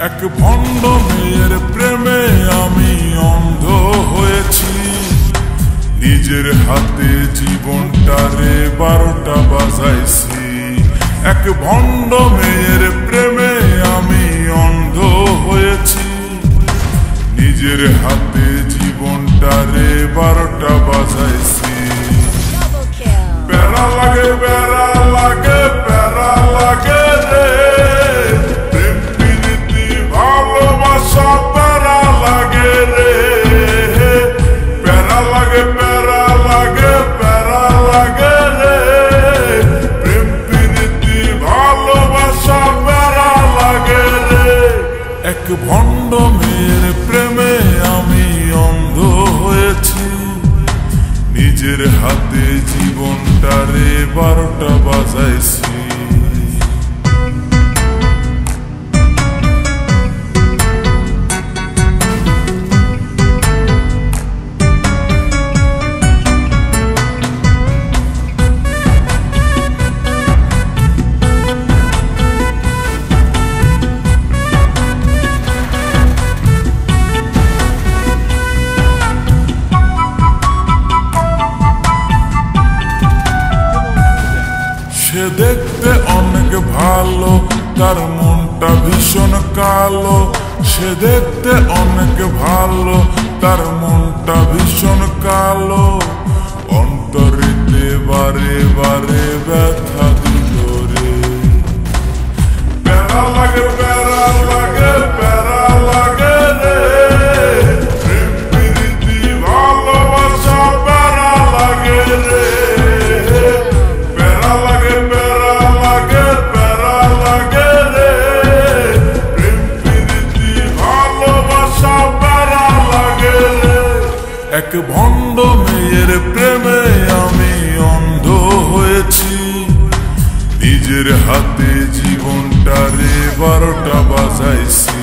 এক ভণ্ড মেয়ের প্রেমে আমি অন্ধ হয়েছি, নিজের হাতে জীবনটারে 12টা বাজাইছি। এক ভণ্ড মেয়ের প্রেমে আমি অন্ধ হয়েছি, নিজের হাতে জীবনটারে 12টা বাজাইছি। প্যারা লাগে প্যারা লাগে প্যারা লাগে রে, প্রেম প্রীতি ভালোবাসা প্যারা লাগে রে। প্যারা লাগে প্যারা লাগে প্যারা লাগে রে, প্রেম প্রীতি ভালোবাসা প্যারা লাগে রে। এক ভণ্ড মেয়ের প্রেমে আমি অন্ধ হয়েছি, নিজের হাতে জীবনটারে 12টা বাজাইছি। সে দেখতে অনেক ভালো, তার মনটা ভীষণ কালো। সে দেখতে অনেক ভালো, তার মনটা ভীষণ কালো। অন্তরেতে বারে বারে ব্যথা দিল রে। প্যারা লাগে প্যারা লাগে প্যারা লাগে রে, প্রেম প্রীতি ভালোবাসা প্যারা লাগে রে। এক ভণ্ড মেয়ের প্রেমে আমি অন্ধ হয়েছি, নিজের হাতে জীবনটারে 12টা বাজাইছি।